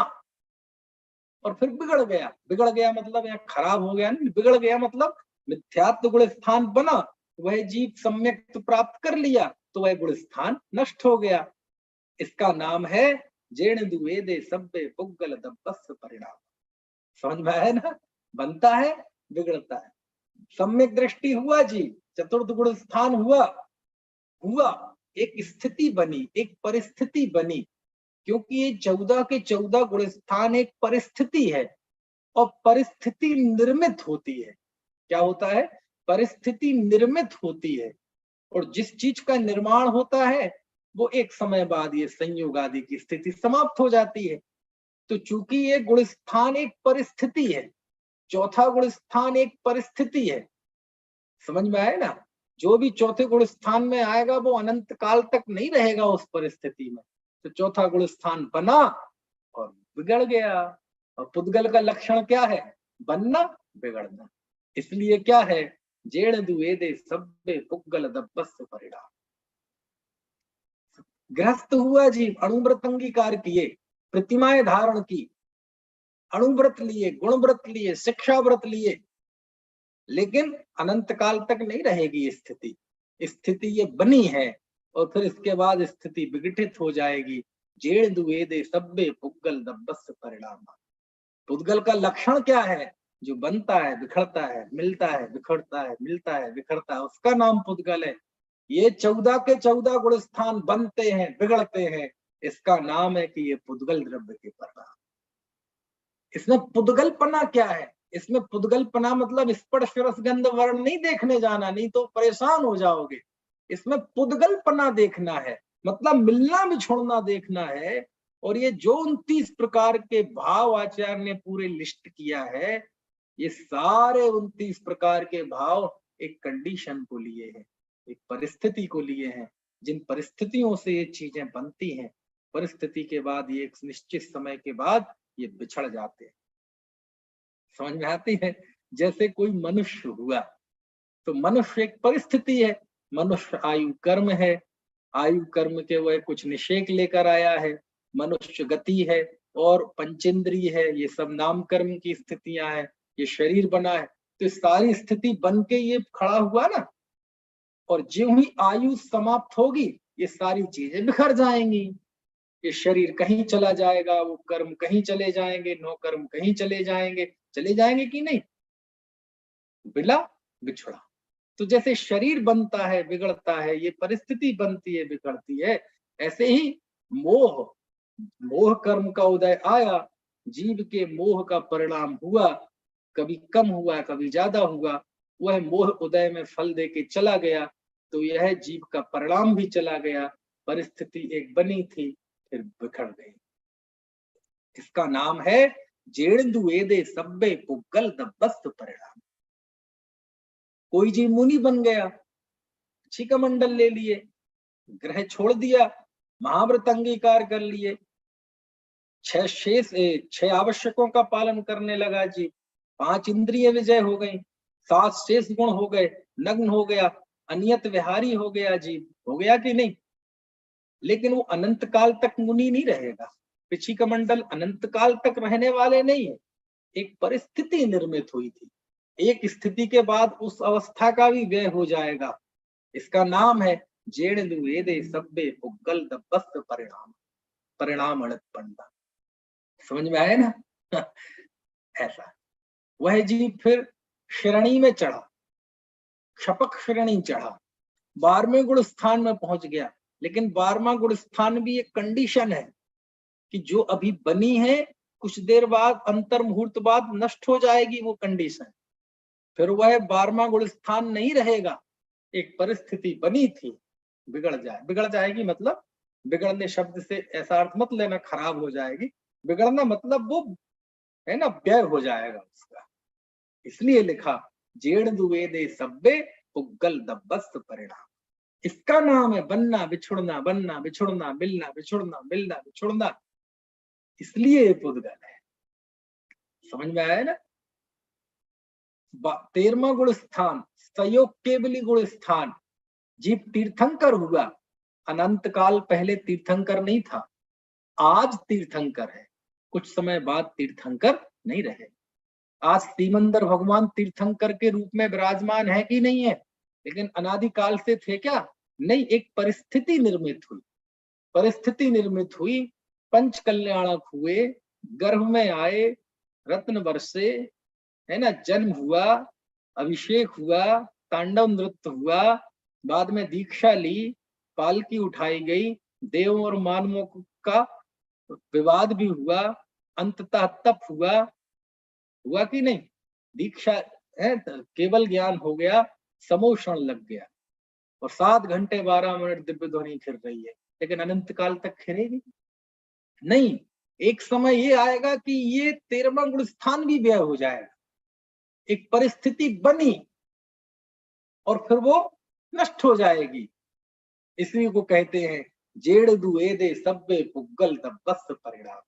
और फिर बिगड़ गया। बिगड़ गया मतलब यहाँ खराब हो गया नहीं, बिगड़ गया मतलब मिथ्यात्व गुण स्थान बना, वह जीव सम्यक प्राप्त कर लिया तो वह गुण स्थान नष्ट हो गया। इसका नाम है जेण दुवेदे सब्बे पुग्गल दब्बस परिणाम। समझ में आया ना? बनता है, बिगड़ता है। सम्यक दृष्टि हुआ जी, चतुर्थ गुण स्थान हुआ, एक स्थिति बनी, एक परिस्थिति बनी, क्योंकि ये 14 के 14 गुण स्थान एक परिस्थिति है, और परिस्थिति निर्मित होती है। क्या होता है? परिस्थिति निर्मित होती है, और जिस चीज का निर्माण होता है वो एक समय बाद ये संयोग आदि की स्थिति समाप्त हो जाती है। तो चूंकि ये गुण स्थान एक परिस्थिति है, चौथा गुण स्थान एक परिस्थिति है, समझ में आए ना? जो भी चौथे गुण स्थान में आएगा वो अनंत काल तक नहीं रहेगा उस परिस्थिति में। तो चौथा गुण स्थान बना और बिगड़ गया। और पुद्गल का लक्षण क्या है? बनना, बिगड़ना। इसलिए क्या है? जेण दुवेदे सब्बे पुग्गल दब्बस परिणाम। गृहस्थ हुआ जीव, अणुव्रत अंगीकार किए, प्रतिमाएं धारण की, अणुव्रत लिए, गुणव्रत लिए, शिक्षा व्रत लिए, लेकिन अनंत काल तक नहीं रहेगी स्थिति। स्थिति ये बनी है और फिर इसके बाद स्थिति विघटित हो जाएगी। जेण दुवेदे सब्बे पुग्गल दब्बस परिणाम। पुद्गल का लक्षण क्या है? जो बनता है, बिखरता है, मिलता है, बिखरता है, मिलता है, बिखरता है, उसका नाम पुद्गल है। ये 14 के 14 गुण स्थान बनते हैं, बिगड़ते हैं, इसका नाम है कि ये पुद्गल द्रव्य के परिणाम। इसमें पुद्गलपना क्या है? इसमें पुद्गलपना मतलब स्पर्श रस गंध वर्ण नहीं देखने जाना, नहीं तो परेशान हो जाओगे। इसमें पुद्गलपना देखना है, मतलब मिलना बिछुड़ना देखना है। और ये जो 29 प्रकार के भाव आचार्य ने पूरे लिस्ट किया है, ये सारे 29 प्रकार के भाव एक कंडीशन को लिए हैं, एक परिस्थिति को लिए हैं। जिन परिस्थितियों से ये चीजें बनती हैं, परिस्थिति के बाद ये एक निश्चित समय के बाद ये बिछड़ जाते हैं। समझ में आती है? जैसे कोई मनुष्य हुआ, तो मनुष्य एक परिस्थिति है। मनुष्य आयु कर्म है, आयु कर्म के वह कुछ निषेक लेकर आया है। मनुष्य गति है और पंचेंद्रिय है, ये सब नाम कर्म की स्थितियां हैं। ये शरीर बना है, तो सारी स्थिति बन के ये खड़ा हुआ ना। और ज्यों ही आयु समाप्त होगी, ये सारी चीजें बिखर जाएंगी। ये शरीर कहीं चला जाएगा, वो कर्म कहीं चले जाएंगे, नो कर्म कहीं चले जाएंगे कि नहीं? बिला बिछड़ा। तो जैसे शरीर बनता है, बिगड़ता है, ये परिस्थिति बनती है, बिगड़ती है, ऐसे ही मोह कर्म का उदय आया, जीव के मोह का परिणाम हुआ, कभी कम हुआ, कभी ज्यादा हुआ, वह मोह उदय में फल दे के चला गया, तो यह जीव का परिणाम भी चला गया। परिस्थिति एक बनी थी, फिर बिखर गई। इसका नाम है जेण दुवेदे सब्बे पुग्गल दब्बस परिणाम। कोई जीव मुनि बन गया, छिका मंडल ले लिए, ग्रह छोड़ दिया, महाव्रत अंगीकार कर लिए, 6 आवश्यकों का पालन करने लगा जी, 5 इंद्रिय विजय हो गई, 7 शेष गुण हो गए, नग्न हो गया, अनियत विहारी हो गया जी, हो गया कि नहीं? लेकिन वो अनंत काल तक मुनि नहीं रहेगा। पिछी कमंडल अनंत काल तक रहने वाले नहीं है। एक परिस्थिति निर्मित हुई थी, एक स्थिति के बाद उस अवस्था का भी व्यय हो जाएगा। इसका नाम है जेण दुवेदे सब्बे पुग्गल दब्बस परिणाम, परिणाम अणत्पन्ना। समझ में आए ना? ऐसा वह जीव फिर श्रेणी में चढ़ा, क्षपक श्रेणी चढ़ा, 12वें गुण स्थान में पहुंच गया। लेकिन 12वां गुण स्थान भी एक कंडीशन है कि जो अभी बनी है, कुछ देर बाद, अंतर मुहूर्त बाद नष्ट हो जाएगी वो कंडीशन। फिर वह 12वां गुण स्थान नहीं रहेगा। एक परिस्थिति बनी थी, बिगड़ जाएगी मतलब बिगड़ने शब्द से ऐसा अर्थ मत लेना खराब हो जाएगी। बिगड़ना मतलब वो है ना, व्यय हो जाएगा उसका। इसलिए लिखा जेण दुवेदे सब्बे पुग्गल दब्बस परिणाम। इसका नाम है बनना बिछुड़ना, बनना बिछुड़ना, मिलना बिछुड़ना, मिलना बिछुड़ना। इसलिए ये पुद्गल है। समझ में आया ना? 13वां गुण स्थान संयोग केवली गुण स्थान, जीव तीर्थंकर हुआ। अनंत काल पहले तीर्थंकर नहीं था, आज तीर्थंकर है, कुछ समय बाद तीर्थंकर नहीं रहे। आज सिमंदर भगवान तीर्थंकर के रूप में विराजमान है कि नहीं है? लेकिन अनादिकाल से थे क्या? नहीं। एक परिस्थिति निर्मित हुई, पंच कल्याणक हुए, गर्भ में आए, रत्न बरसे, है ना, जन्म हुआ, अभिषेक हुआ, तांडव नृत्य हुआ, बाद में दीक्षा ली, पालकी उठाई गई, देवों और मानवों का विवाद भी हुआ, अंततः तप हुआ, हुआ कि नहीं? दीक्षा है तो केवल ज्ञान हो गया, समोषण लग गया, और 7 घंटे 12 मिनट दिव्य ध्वनि फिर रही है, लेकिन अनंत काल तक फिरेगी नहीं। एक समय ये आएगा कि ये 13वां गुण स्थान भी व्यय हो जाएगा, एक परिस्थिति बनी और फिर वो नष्ट हो जाएगी। इसी को कहते हैं जेड़ दुएदे सब्बे पुग्गल दब्बस परिणाम।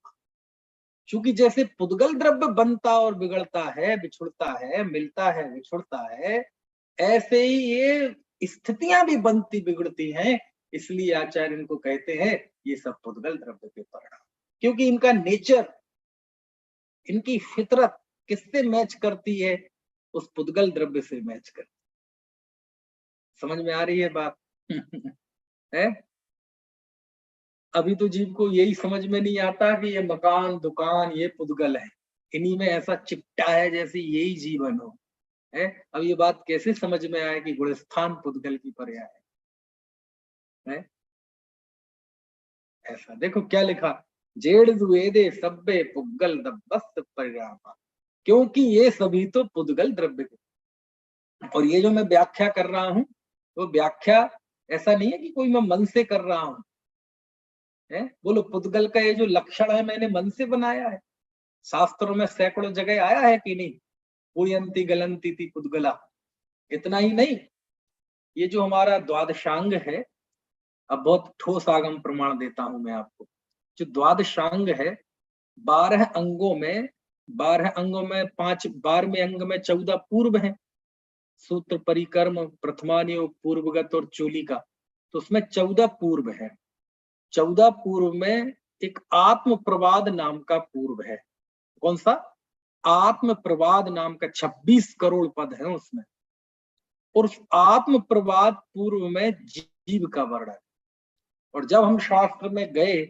क्योंकि जैसे पुद्गल द्रव्य बनता और बिगड़ता है, बिछुड़ता है, मिलता है, बिछुड़ता है, ऐसे ही ये स्थितियां भी बनती बिगड़ती हैं। इसलिए आचार्य इनको कहते हैं ये सब पुद्गल द्रव्य के परिणाम, क्योंकि इनका नेचर, इनकी फितरत किससे मैच करती है? उस पुद्गल द्रव्य से मैच करती। समझ में आ रही है बात? है? अभी तो जीव को यही समझ में नहीं आता कि ये मकान दुकान ये पुद्गल है, इन्हीं में ऐसा चिपटा है जैसे यही जीवन हो। है? अब ये बात कैसे समझ में आए कि गुणस्थान पुद्गल की पर्याय है? ऐसा देखो क्या लिखा, जेड़ दुएदे सब्बे पुग्गल दब्बस परिणामा, क्योंकि ये सभी तो पुद्गल द्रव्य के। और ये जो मैं व्याख्या कर रहा हूं, वो व्याख्या ऐसा नहीं है कि कोई मैं मन से कर रहा हूं। है? बोलो पुद्गल का ये जो लक्षण है मैंने मन से बनाया है? शास्त्रों में सैकड़ों जगह आया है कि नहीं, पूयंती गलंती थी पुद्गला। इतना ही नहीं, ये जो हमारा द्वादशांग है, अब बहुत ठोस आगम प्रमाण देता हूं मैं आपको। जो द्वादशांग है, 12 अंगों में 12वें अंग में 14 पूर्व है, सूत्र परिकर्म प्रथमानियोग पूर्वगत और चूलिका, तो उसमें 14 पूर्व है। 14 पूर्व में एक आत्म प्रवाद नाम का पूर्व है। कौन सा? आत्म प्रवाद नाम का 26 करोड़ पद है उसमें, और उस आत्म प्रवाद पूर्व में जीव का वर्णन। और जब हम शास्त्र में गए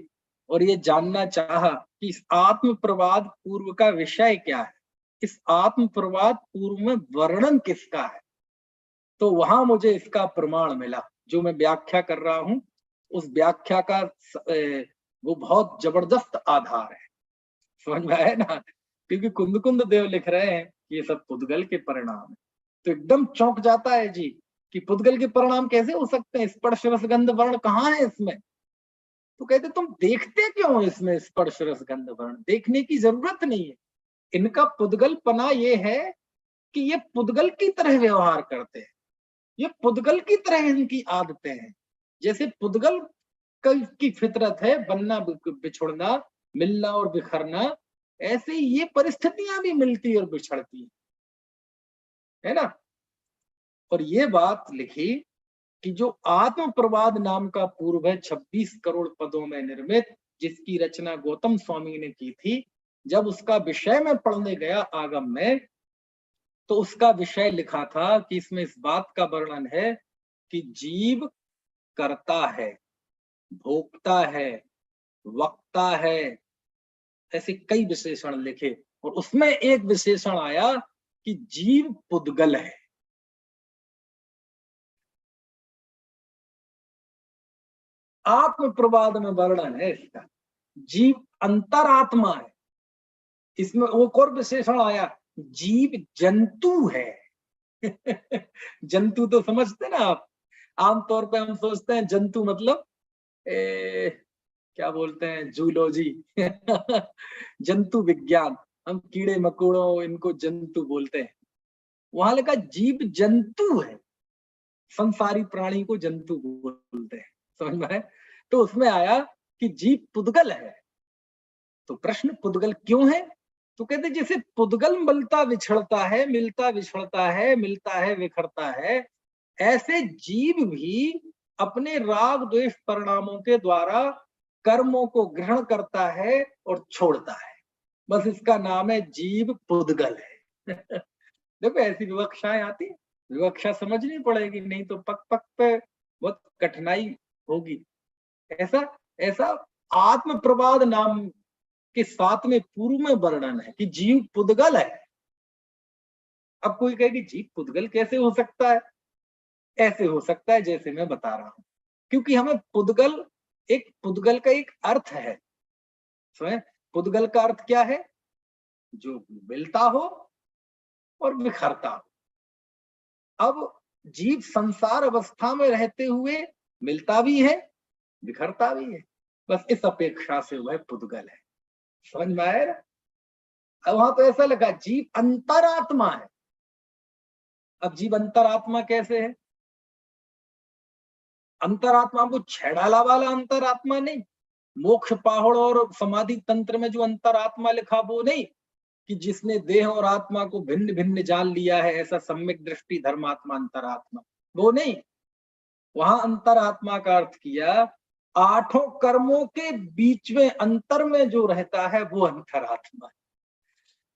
और ये जानना चाहा कि इस आत्म प्रवाद पूर्व का विषय क्या है, इस आत्म प्रवाद पूर्व में वर्णन किसका है, तो वहां मुझे इसका प्रमाण मिला। जो मैं व्याख्या कर रहा हूं, उस व्याख्या का वो बहुत जबरदस्त आधार है। समझ में आया ना? क्योंकि कुंद देव लिख रहे हैं कि ये सब पुद्गल के परिणाम है, तो एकदम चौंक जाता है जी कि पुद्गल के परिणाम कैसे हो सकते हैं? स्पर्श रस गंध वर्ण कहाँ है इसमें? तो कहते तुम देखते क्यों इसमें स्पर्श रस गंध वर्ण? देखने की जरूरत नहीं है। इनका पुद्गलपना ये है कि ये पुद्गल की तरह व्यवहार करते हैं, ये पुद्गल की तरह इनकी आदतें हैं। जैसे पुद्गल की फितरत है बनना बिछुड़ना, मिलना और बिखरना, ऐसे ही ये परिस्थितियां भी मिलती और बिछड़ती है ना। और ये बात लिखी कि जो आत्म प्रवाद नाम का पूर्व है 26 करोड़ पदों में निर्मित, जिसकी रचना गौतम स्वामी ने की थी, जब उसका विषय में पढ़ने गया आगम में, तो उसका विषय लिखा था कि इसमें इस बात का वर्णन है कि जीव करता है, भोगता है, वक्ता है, ऐसे कई विशेषण लिखे, और उसमें एक विशेषण आया कि जीव पुद्गल है। आत्म प्रवाद में वर्णन है इसका, जीव अंतरात्मा है। इसमें वो और विशेषण आया, जीव जंतु है। जंतु तो समझते ना आप, आमतौर पे हम सोचते हैं जंतु मतलब क्या बोलते हैं, जूलॉजी। जंतु विज्ञान, हम कीड़े मकोड़ों इनको जंतु बोलते हैं। वहां लिखा जीव जंतु है, संसारी प्राणी को जंतु बोलते हैं। समझ में है? तो उसमें आया कि जीव पुद्गल है। तो प्रश्न पुद्गल क्यों है? तो कहते जैसे पुद्गल मिलता बिछड़ता है, मिलता बिछड़ता है, मिलता है बिखरता है, ऐसे जीव भी अपने राग द्वेष परिणामों के द्वारा कर्मों को ग्रहण करता है और छोड़ता है। बस इसका नाम है जीव पुद्गल है। देखो ऐसी विवक्षाएं आती है, विवक्षा समझनी पड़ेगी, नहीं तो पक पक पे बहुत कठिनाई होगी। ऐसा ऐसा आत्म प्रवाद नाम के 7वें पूर्व में वर्णन है कि जीव पुद्गल है। अब कोई कहे कि जीव पुद्गल कैसे हो सकता है? ऐसे हो सकता है जैसे मैं बता रहा हूं, क्योंकि हमें पुद्गल का एक अर्थ है। स्वयं पुद्गल का अर्थ क्या है? जो मिलता हो और बिखरता हो। अब जीव संसार अवस्था में रहते हुए मिलता भी है, बिखरता भी है, बस इस अपेक्षा से वह पुद्गल है। समझ में आया ना? अब वहां तो ऐसा लगा जीव अंतरात्मा है। अब जीव अंतरात्मा कैसे है? अंतरात्मा को छेड़ाला वाला अंतरात्मा नहीं, मोक्ष पहाड़ और समाधि तंत्र में जो अंतरात्मा लिखा वो नहीं, कि जिसने देह और आत्मा को भिन्न भिन्न जान लिया है, ऐसा सम्यक दृष्टि धर्मात्मा अंतरात्मा, वो नहीं। वहां अंतरात्मा का अर्थ किया 8 कर्मों के बीच में अंतर में जो रहता है वो अंतरात्मा है।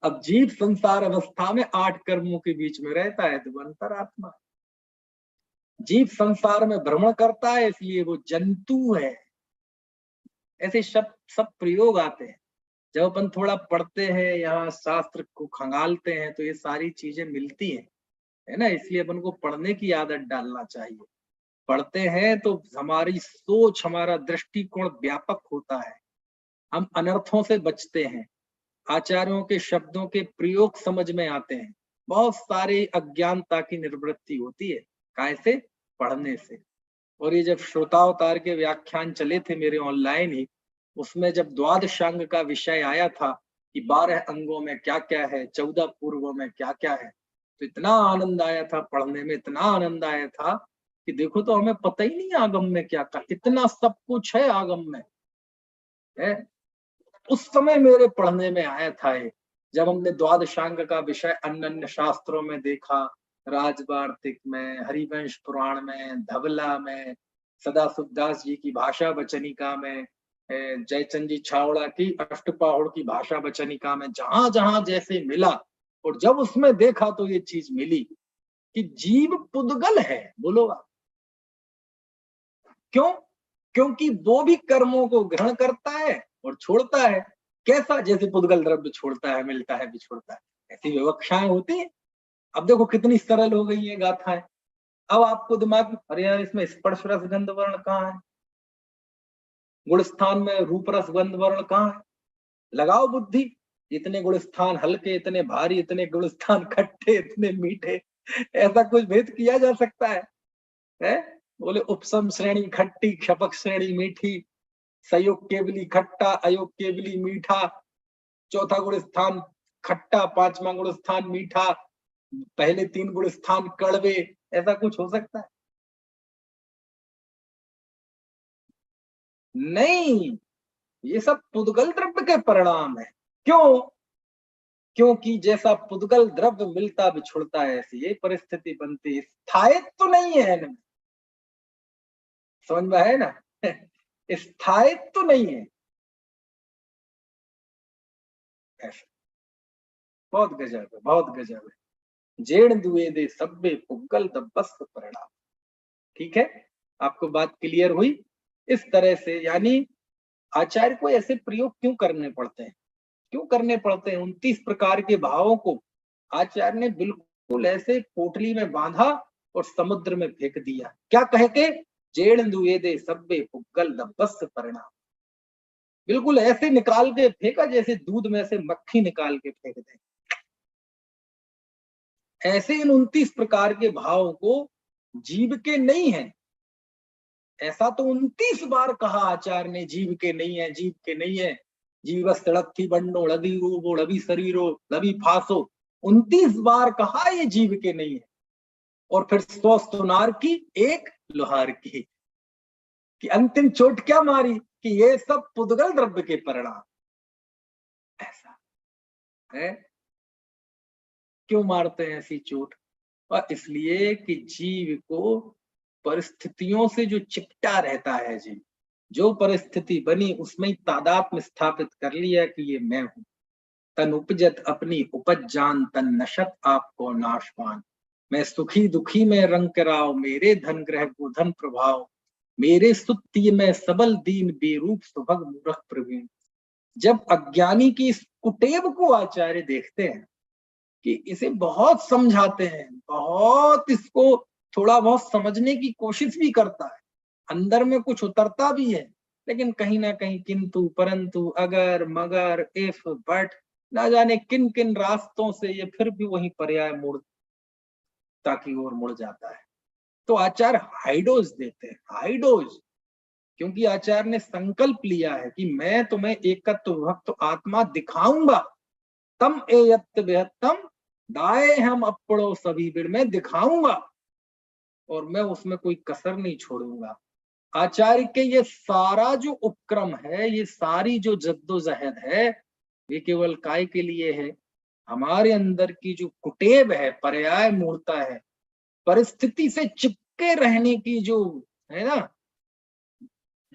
अब जीव संसार अवस्था में 8 कर्मों के बीच में रहता है तो वो अंतरात्मा है। जीव संसार में भ्रमण करता है इसलिए वो जंतु है। ऐसे सब प्रयोग आते हैं। जब अपन थोड़ा पढ़ते हैं या शास्त्र को खंगालते हैं तो ये सारी चीजें मिलती हैं, है ना। इसलिए अपन को पढ़ने की आदत डालना चाहिए। पढ़ते हैं तो हमारी सोच, हमारा दृष्टिकोण व्यापक होता है, हम अनर्थों से बचते हैं, आचार्यों के शब्दों के प्रयोग समझ में आते हैं। बहुत सारी अज्ञानता की निवृत्ति होती है, कैसे? पढ़ने से। और ये जब श्रोतावतार के व्याख्यान चले थे मेरे ऑनलाइन ही, उसमें जब द्वादशांग का विषय आया था कि 12 अंगों में क्या क्या है, 14 पूर्वों में क्या क्या है, तो इतना आनंद आया था पढ़ने में, इतना आनंद आया था कि देखो तो हमें पता ही नहीं आगम में क्या क्या, इतना सब कुछ है आगम में है। उस समय मेरे पढ़ने में आया था ये, जब हमने द्वादशांग का विषय अन्य शास्त्रों में देखा, राजवार्तिक में, हरिवंश पुराण में, धवला में, सदाशिवदास जी की भाषा वचनिका में, जयचंद जी छावड़ा की अष्टपाहुड़ की भाषा वचनिका में, जहां जहां जैसे मिला, और जब उसमें देखा तो ये चीज मिली कि जीव पुद्गल है। बोलो आप क्यों? क्योंकि वो भी कर्मों को ग्रहण करता है और छोड़ता है। कैसा? जैसे पुद्गल द्रव्य छोड़ता है, मिलता है, बिछोड़ता है, ऐसी विवक्षाएं होती है। अब देखो कितनी सरल हो गई है गाथाएं। अब आपको दिमाग में, अरे यार इसमें स्पर्श रस गंध वर्ण कहाँ है, गुण स्थान में रूप रस गंध वर्ण कहाँ है? लगाओ बुद्धि। इतने गुण स्थान हल्के, इतने भारी, इतने गुण स्थान खट्टे, इतने मीठे, ऐसा कुछ भेद किया जा सकता है? बोले उपसम श्रेणी खट्टी, क्षपक श्रेणी मीठी, संयोग केवली खट्टा, अयोग केवली मीठा, चौथा गुण स्थान खट्टा, 5वां गुण स्थान मीठा, पहले 3 गुण स्थान कड़वे, ऐसा कुछ हो सकता है? नहीं, ये सब पुद्गल द्रव्य के परिणाम है। क्यों? क्योंकि जैसा पुद्गल द्रव्य मिलता बिछुड़ता है, ऐसी ये परिस्थिति बनती है, स्थायित्व तो नहीं है इनमें। समझ में है ना? स्थायित्व तो नहीं है। ऐसा बहुत गजब है, बहुत गजब है। जेण दुए दे सब्बे पुग्गल दब्बस परिणाम। ठीक है, आपको बात क्लियर हुई? इस तरह से यानी आचार्य को ऐसे प्रयोग क्यों करने पड़ते हैं? क्यों करने पड़ते हैं? 29 प्रकार के भावों को आचार्य ने बिल्कुल ऐसे पोटली में बांधा और समुद्र में फेंक दिया। क्या कह के? जेण दुए दे सब्बे पुग्गल दब्बस परिणाम। बिल्कुल ऐसे निकाल के फेंका जैसे दूध में से मक्खी निकाल के फेंक दे। ऐसे इन 29 प्रकार के भावों को जीव के नहीं है। ऐसा तो 29 बार कहा आचार्य ने, जीव के नहीं है, जीव के नहीं है। जीव सड़क बंडो लदी रूबो लभी शरीरो लभी फांसो, 29 बार कहा ये जीव के नहीं है। और फिर 100 सुनार की, 1 लोहार की, कि अंतिम चोट क्या मारी कि ये सब पुद्गल द्रव्य के परिणाम। ऐसा है। क्यों मारते हैं ऐसी चोट? और इसलिए कि जीव को परिस्थितियों से जो चिपटा रहता है, जीव जो परिस्थिति बनी उसमें तादात्म्य स्थापित कर लिया कि ये मैं हूं। तन उपजत अपनी उपज जान, तन नशत आपको नाशवान। मैं सुखी दुखी में रंग कराओ, मेरे धन ग्रह को धन प्रभाव। मेरे सुत्ती में सबल दीन बेरूप सुभग मूरख प्रवीण। जब अज्ञानी की इस कुटेव को आचार्य देखते हैं कि इसे बहुत समझाते हैं, बहुत इसको थोड़ा बहुत समझने की कोशिश भी करता है, अंदर में कुछ उतरता भी है, लेकिन कहीं ना कहीं किंतु परंतु अगर मगर इफ बट ना जाने किन किन रास्तों से ये फिर भी वही पर्याय मूर्खता की ओर मुड़ जाता है। तो आचार्य हाइडोज देते हैं, हाइडोज, क्योंकि आचार्य ने संकल्प लिया है कि मैं तुम्हें एकत्व विभक्त आत्मा दिखाऊंगा। तम एयत्त बेहत्तम दाए हम अपड़ो सभी बिड़ में दिखाऊंगा, और मैं उसमें कोई कसर नहीं छोड़ूंगा। आचार्य के ये सारा जो उपक्रम है, ये सारी जो जद्दोजहद है, ये केवल काय के लिए है? हमारे अंदर की जो कुटेव है, पर्याय मूर्ता है, परिस्थिति से चिपके रहने की जो है ना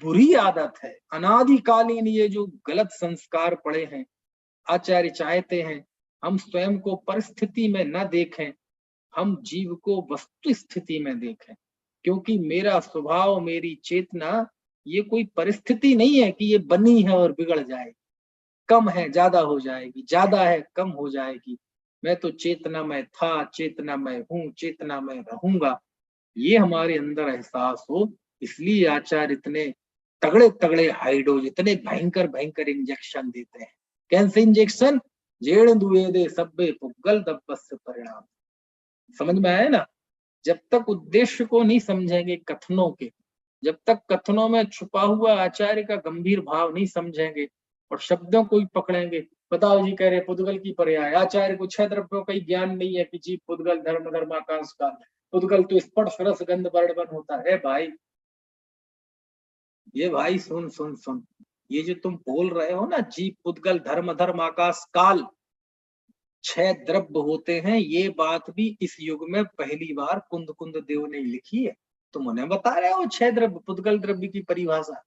बुरी आदत है, अनादिकालीन ये जो गलत संस्कार पड़े हैं, आचार्य चाहते हैं हम स्वयं को परिस्थिति में न देखें, हम जीव को वस्तु स्थिति में देखें। क्योंकि मेरा स्वभाव, मेरी चेतना ये कोई परिस्थिति नहीं है कि ये बनी है और बिगड़ जाएगी, कम है ज्यादा हो जाएगी, ज्यादा है कम हो जाएगी। मैं तो चेतना में था, चेतना में हूँ, चेतना में रहूंगा। ये हमारे अंदर एहसास हो, इसलिए आचार्य इतने तगड़े तगड़े हाइडोज, इतने भयंकर भयंकर इंजेक्शन देते हैं। कैंसर इंजेक्शन जेड़ दुए दे सब्बे पुगल दब्बस परिणाम। समझ में आया ना? जब तक उद्देश्य को नहीं समझेंगे कथनों के, जब तक कथनों में छुपा हुआ आचार्य का गंभीर भाव नहीं समझेंगे और शब्दों को ही पकड़ेंगे, बताओ जी कह रहे पुद्गल की पर्याय, आचार्य को 6 द्रव्यों का ही ज्ञान नहीं है कि जीव पुद्गल धर्म धर्माकाश काल, पुद्गल तो स्पर्श रस गंध वर्ण बन होता है भाई। ये भाई सुन सुन सुन, ये जो तुम बोल रहे हो ना जीव पुद्गल धर्म धर्म आकाश काल 6 द्रव्य होते हैं, ये बात भी इस युग में पहली बार कुंद कुंद देव ने लिखी है। तुम उन्हें बता रहे हो 6 द्रव्य, पुद्गल द्रव्य की परिभाषा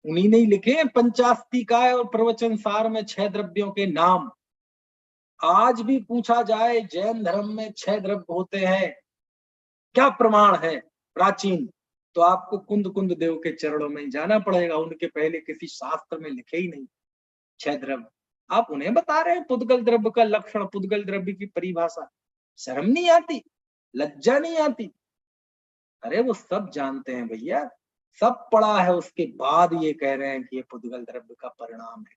उन्हीं ने लिखे हैं पंचास्तिकाय और प्रवचन सार में 6 द्रव्यों के नाम। आज भी पूछा जाए जैन धर्म में 6 द्रव्य होते हैं, क्या प्रमाण है प्राचीन, तो आपको कुंद कुंद देव के चरणों में जाना पड़ेगा, उनके पहले किसी शास्त्र में लिखे ही नहीं 6 द्रव्य। आप उन्हें बता रहे हैं पुद्गल द्रव्य का लक्षण, पुद्गल द्रव्य की परिभाषा। शर्म नहीं आती, लज्जा नहीं आती? अरे वो सब जानते हैं भैया, सब पढ़ा है, उसके बाद ये कह रहे हैं कि ये पुद्गल द्रव्य का परिणाम है,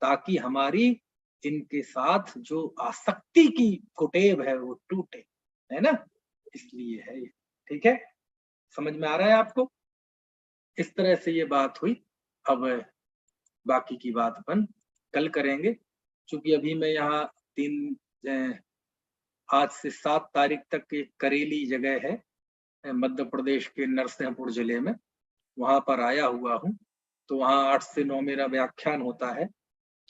ताकि हमारी इनके साथ जो आसक्ति की कुटेव है वो टूटे, है ना? इसलिए है ये। ठीक है, समझ में आ रहा है आपको? इस तरह से ये बात हुई। अब बाकी की बात अपन कल करेंगे, क्योंकि अभी मैं यहाँ 3 आज से 7 तारीख तक एक करेली जगह है मध्य प्रदेश के नरसिंहपुर जिले में, वहां पर आया हुआ हूँ। तो वहाँ 8 से 9 मेरा व्याख्यान होता है,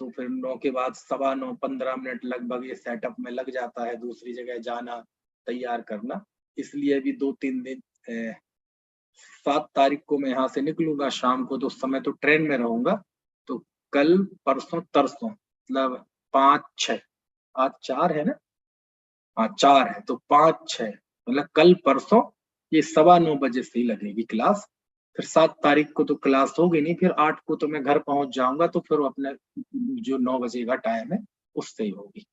तो फिर 9 के बाद 9:15 15 मिनट लगभग ये सेटअप में लग जाता है, दूसरी जगह जाना, तैयार करना। इसलिए अभी 2-3 दिन 7 तारीख को मैं यहाँ से निकलूंगा शाम को, तो उस समय तो ट्रेन में रहूंगा। तो कल परसों तरसों मतलब 5-6, आज 4 है ना? हाँ 4 है, तो 5-6 मतलब कल परसों ये 9:15 बजे से ही लगेगी क्लास। फिर 7 तारीख को तो क्लास होगी नहीं, फिर 8 को तो मैं घर पहुंच जाऊंगा, तो फिर अपने जो 9 बजे का टाइम है उससे ही होगी।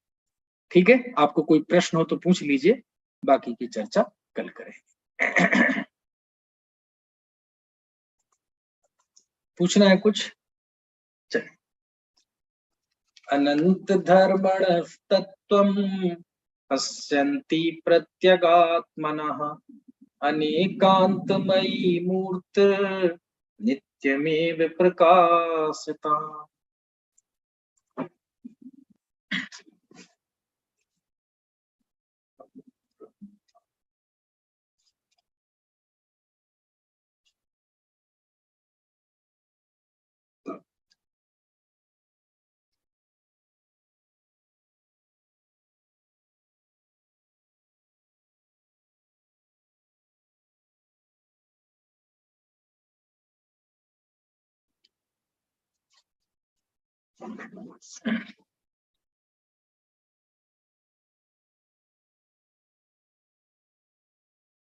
ठीक है, आपको कोई प्रश्न हो तो पूछ लीजिए, बाकी की चर्चा कल करेंगे। पूछना है कुछ? चलिए। अनंत धर्मणस्तत्त्वम् पश्यन्ति प्रत्यगात्मनः अनेकांतमयी मूर्तिर् नित्यमेव प्रकाशता।